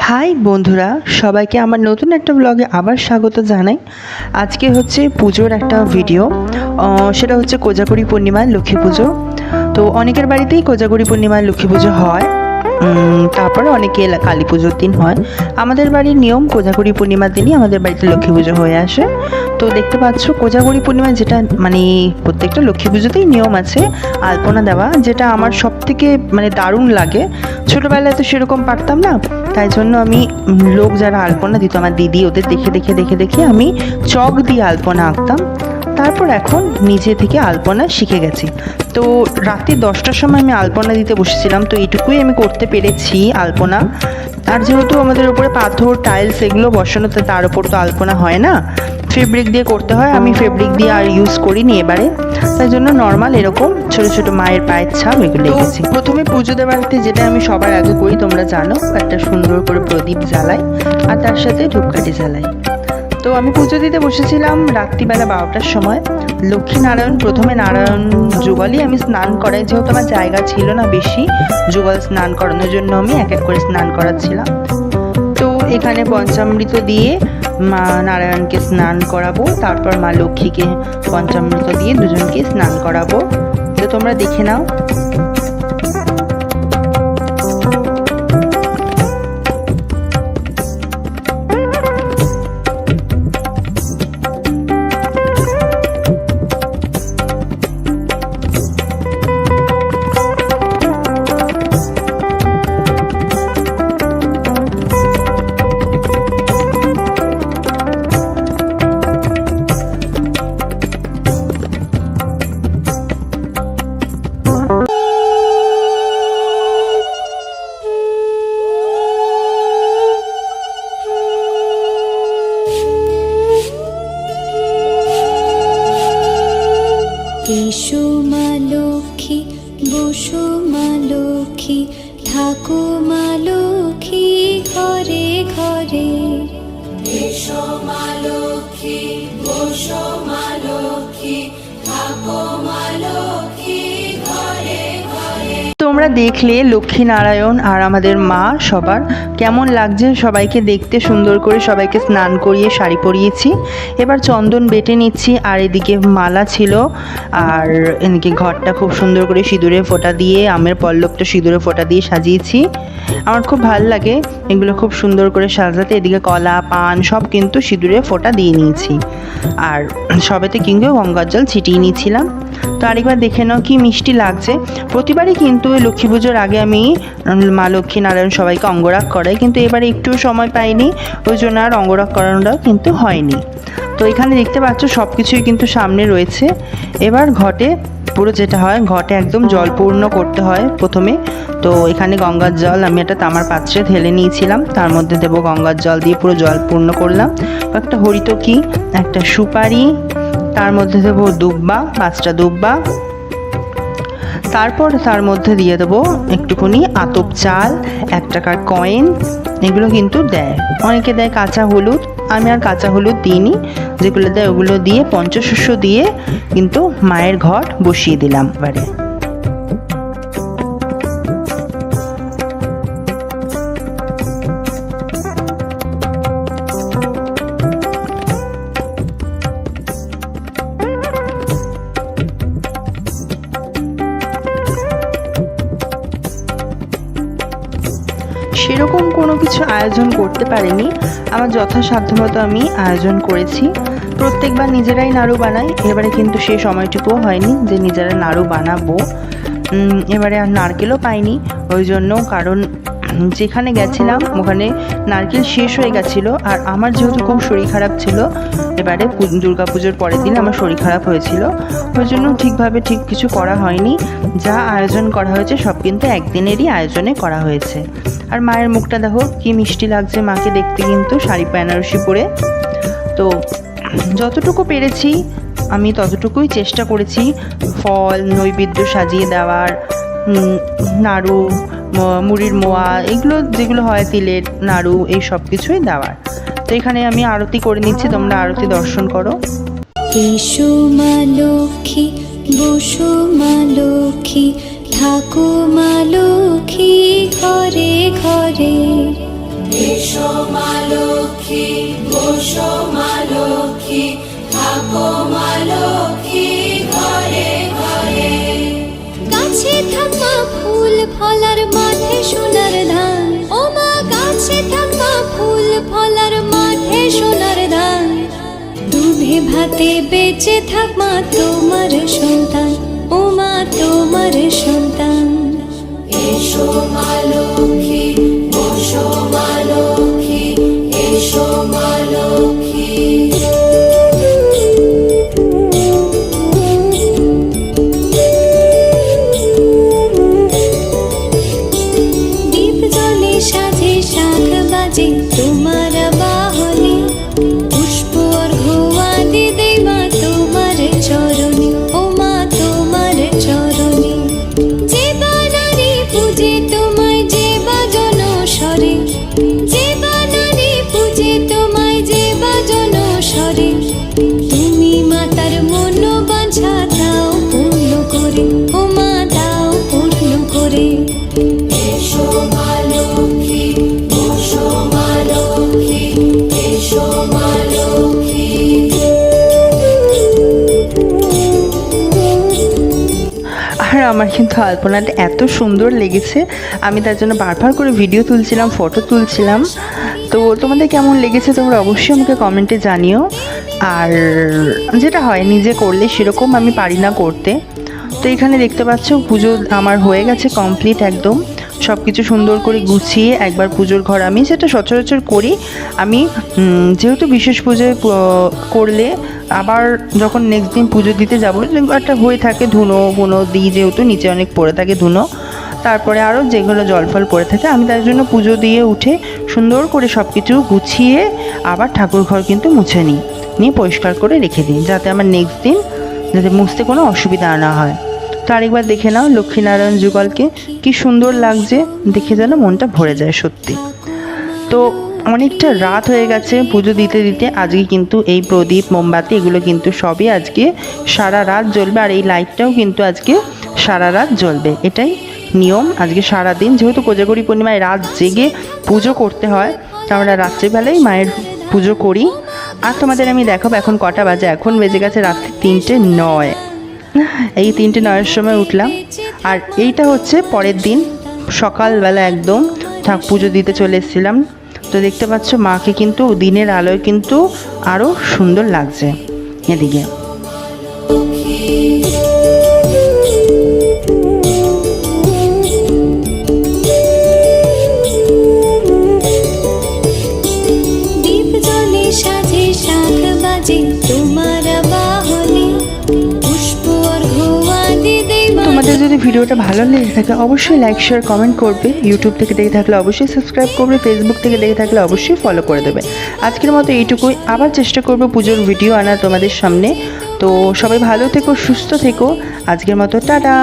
High বন্ধুরা, সবাইকে আমার নতুন একটা ব্লগে আবার স্বাগত জানাই। আজকে হচ্ছে পুজোর একটা ভিডিও, সেটা হচ্ছে কোজাগরী পূর্ণিমার লক্ষ্মী পুজো। তো অনেকের বাড়িতেই কোজাগরী পূর্ণিমার লক্ষ্মী পুজো হয়, তারপরে অনেকে কালী পুজোর দিন হয়। আমাদের বাড়ির নিয়ম কোজাগরী পূর্ণিমার দিনই আমাদের বাড়িতে লক্ষ্মী পুজো হয়ে আসে। তো দেখতে পাচ্ছ কোজাগরী পূর্ণিমা, যেটা মানে প্রত্যেকটা লক্ষ্মী পুজোতেই নিয়ম আছে আলপনা দেওয়া, যেটা আমার সব থেকে দারুণ লাগে। ছোটোবেলায় তো সেরকম পারতাম না, তাই জন্য আমি লোক যারা আলপনা দিত, আমার দিদি, ওদের দেখে দেখে দেখে দেখে আমি চক দিয়ে আলপনা আঁকতাম। তারপর এখন নিজে থেকে আলপনা শিখে গেছি। তো রাত্রি 10টার সময় আমি আলপনা দিতে বসেছিলাম, তো এটুকুই আমি করতে পেরেছি আলপনা। আর যেহেতু আমাদের উপরে পাথর টাইলস এগুলো বসানো, তার উপর তো আলপনা হয় না, ফেব্রিক দিয়ে করতে হয়। আমি ফেব্রিক দিয়ে আর ইউজ করিনি এবারে, তাই জন্য নর্মাল এরকম ছোট ছোট মায়ের পায়ের ছাপ এগুলো এঁকেছি। প্রথমে পুজো দেওয়াতে যেটা আমি সবার আগে করি তোমরা জানো, একটা সুন্দর করে প্রদীপ জ্বালাই আর তার সাথে ধূপকাঠি জ্বালাই। তো আমি পুজো দিতে বসেছিলাম রাত্রিবেলা 12টার সময়। লক্ষ্মী নারায়ণ, প্রথমে নারায়ণ যুগলই আমি স্নান করাই, যেহেতু আমার জায়গা ছিল না বেশি যুগল স্নান করানোর জন্য, আমি এক এক করে স্নান করাচ্ছিলাম। তো এখানে পঞ্চামৃত দিয়ে মা নারায়ণকে স্নান করাবো, তারপর মা লক্ষ্মীকে পঞ্চামৃত দিয়ে দুজনকে স্নান করাবো। তো তোমরা দেখে নাও। এসো মা লক্ষ্মী, বসো মা লক্ষ্মী, থাকো মা লক্ষ্মী ঘরে ঘরে। এসো মা লক্ষ্মী, বসো মা লক্ষ্মী, থাকো মা লক্ষ্মী ঘরে ঘরে। তোমরা দেখলে লক্ষ্মী নারায়ণ আর আমাদের মা সবার কেমন লাগছে সবাইকে দেখতে, সুন্দর করে সবাইকে স্নান করিয়ে শাড়ি পরিয়েছি। এবার চন্দন বেটে নিচ্ছি, আর এদিকে মালা ছিল, আর এদিকে ঘরটা খুব সুন্দর করে সিঁদুরে ফোঁটা দিয়ে, আমের পল্লবটা সিঁদুরে ফোঁটা দিয়ে সাজিয়েছি। আমার খুব ভালো লাগে এগুলো খুব সুন্দর করে সাজাতে। এদিকে কলা পান সব কিন্তু সিঁদুরে ফোঁটা দিয়ে নিয়েছি, আর সবেতে কিন্তু গঙ্গার জল ছিটিয়ে নিয়েছিলাম। তো আরেকবার দেখে নাও কি মিষ্টি লাগছে। প্রতিবারই কিন্তু লক্ষ্মী পুজোর আগে আমি মা লক্ষ্মী নারায়ণ সবাইকে অঙ্গরাগ করাই, কিন্তু এবারে একটু সময় পাইনি, ওই জন্য আর অঙ্গরাগ করানোটাও কিন্তু হয়নি। তো এখানে দেখতে পাচ্ছ সব কিছুই কিন্তু সামনে রয়েছে। এবার ঘটে পুরো যেটা হয়, ঘটে একদম জল পূর্ণ করতে হয় প্রথমে। তো এখানে গঙ্গার জল আমি একটা তামার পাত্রে ঢেলে নিয়েছিলাম, তার মধ্যে দেবো গঙ্গার জল দিয়ে পুরো জল পূর্ণ করলাম। একটা হরিতকি, একটা সুপারি, তার মধ্যে দেবো দুব্বা, 5টা দুব্বা, তারপর তার মধ্যে দিয়ে দেবো একটুখানি আতপ চাল, 1 টাকার কয়েন, এগুলো কিন্তু দেয়। অনেকে দেয় কাঁচা হলুদ, আমি আর কাঁচা হলুদ দিইনি, যেগুলো দেয় ওগুলো দিয়ে পঞ্চশস্য দিয়ে কিন্তু মায়ের ঘট বসিয়ে দিলাম। এবারে সেরকম কোনো কিছু আয়োজন করতে পারিনি, আমার যথাসাধ্য মতো আমি আয়োজন করেছি। প্রত্যেকবার নিজেরাই নাড়ু বানাই, এবারে কিন্তু সেই সময়টুকুও হয়নি যে নিজেরা নাড়ু বানাবো। এবারে আর নারকেলও পাইনি, ওই জন্য, কারণ যেখানে গেছিলাম ওখানে নারকেল শেষ হয়ে গেছিলো, আর আমার যেহেতু খুব শরীর খারাপ ছিল, এবারে দুর্গাপুজোর পরের দিন আমার শরীর খারাপ হয়েছিল, ওই জন্য ঠিকভাবে ঠিক কিছু করা হয়নি। যা আয়োজন করা হয়েছে সব কিন্তু একদিনেরই আয়োজনে করা হয়েছে। আর মায়ের মুখটা দেখো কি মিষ্টি লাগছে মাকে দেখতে, কিন্তু শাড়ি বেনারসি পরে। তো যতটুকু পেরেছি আমি ততটুকুই চেষ্টা করেছি ফল নৈবেদ্য সাজিয়ে দেওয়ার, নাড়ু, মুড়ির মোয়া, এগুলো যেগুলো হয় তিলের নাড়ু, এই সব কিছুই দেওয়ার। তো এখানে আমি আরতি করে নিচ্ছি, তোমরা আরতি দর্শন করো। এসো মা লক্ষ্মী, বসো মা লক্ষ্মী, থাকো মা লক্ষ্মী ঘরে ঘরে। বসো মা লক্ষ্মী, থাকো মা লক্ষ্মী ঘরে ঘরে। গাছে থাকা ফুল ফলার মাঠে সোনার ধান, ও মা গাছে থাকা ফুল ফলার মাঠে সোনার ধান। দুধে ভাতে বেঁচে থাক মা তোমার সন্তান, ও মা তোমার সন্তান। এসো মা লক্ষ্মী, বসো মা লক্ষ্মী, এসো মা লক্ষ্মী। দীপ জ্বলে সাজে শাখ বাজে তোমার বাহনে, পুষ্প অর্ঘ্য দিদে মা তোমার চরণে, ও মা তোমার চরণে। যে বানারে পূজে তোমায় যে বাজন স্বরে, যে বানারে পূজে তোমায় যে বাজন স্বরে। তুমি মাতার মন বাঞ্ছা দাও পূর্ণ করে, ও মা দাও পূর্ণ করে। এসো মা লক্ষ্মী, বসো মা লক্ষ্মী, এসো মা লক্ষ্মী। আর আমার কিন্তু আলপনাটা এত সুন্দর লেগেছে, আমি তার জন্য বারবার করে ভিডিও তুলছিলাম, ফটো তুলছিলাম। তো তোমাদের কেমন লেগেছে তোমরা অবশ্যই আমাকে কমেন্টে জানিও। আর যেটা হয় নিজে করলে সেরকম আমি পারি না করতে। তো এখানে দেখতে পাচ্ছ পুজো আমার হয়ে গেছে কমপ্লিট একদম, সব কিছু সুন্দর করে গুছিয়ে একবার পুজোর ঘর, আমি যেটা সচরাচর করি, আমি যেহেতু বিশেষ পুজোয় করলে আবার যখন নেক্সট দিন পুজো দিতে যাবো একটা হয়ে থাকে ধুনো দিই, যেহেতু নিচে অনেক পড়ে থাকে ধুনো, তারপরে আরও যেগুলো জল ফল পড়ে থাকে, আমি তার জন্য পুজো দিয়ে উঠে সুন্দর করে সব কিছু গুছিয়ে আবার ঠাকুর ঘর কিন্তু মুছে নিয়ে পরিষ্কার করে রেখে দিই, যাতে আমার নেক্সট দিন যাতে মুছতে কোনো অসুবিধা না হয়। তো আরেকবার দেখে নাও লক্ষ্মীনারায়ণ যুগলকে, কি সুন্দর লাগছে দেখে, যেন মনটা ভরে যায় সত্যি। তো অনেকটা রাত হয়ে গেছে পুজো দিতে দিতে, আজকে কিন্তু এই প্রদীপ মোমবাতি এগুলো কিন্তু সবই আজকে সারা রাত জ্বলবে, আর এই লাইটটাও কিন্তু আজকে সারা রাত জ্বলবে, এটাই নিয়ম। আজকে সারা দিন যেহেতু কোজাগরী পূর্ণিমায় রাত জেগে পুজো করতে হয়, তো আমরা রাত্রিবেলায় মায়ের পুজো করি। আর তোমাদের আমি দেখাবো এখন কটা বাজে, এখন বেজে গেছে রাত্রি 3:09। এই 3:09-এর সময় উঠলাম। আর এইটা হচ্ছে পরের দিন সকালবেলা একদম পুজো দিতে চলে এসেছিলাম। তো দেখতে পাচ্ছ মাকে কিন্তু দিনের আলোয় কিন্তু আরও সুন্দর লাগছে এদিকে। দীপ জ্বলে সাজে শাখ বাজে তোমার বাহনে, পুষ্প অর্ঘ্য দিদে মা। তোমাদের যদি ভিডিওটা ভালো লেগে থাকে অবশ্যই লাইক শেয়ার কমেন্ট করবে, ইউটিউব থেকে দেখে থাকলে অবশ্যই সাবস্ক্রাইব করবে, ফেসবুক থেকে দেখে থাকলে অবশ্যই ফলো করে দেবে। আজকের মতো এইটুকুই, আবার চেষ্টা করবো পুজোর ভিডিও আনার তোমাদের সামনে। তো সবাই ভালো থেকো, সুস্থ থেকো, আজকের মতো টাটা।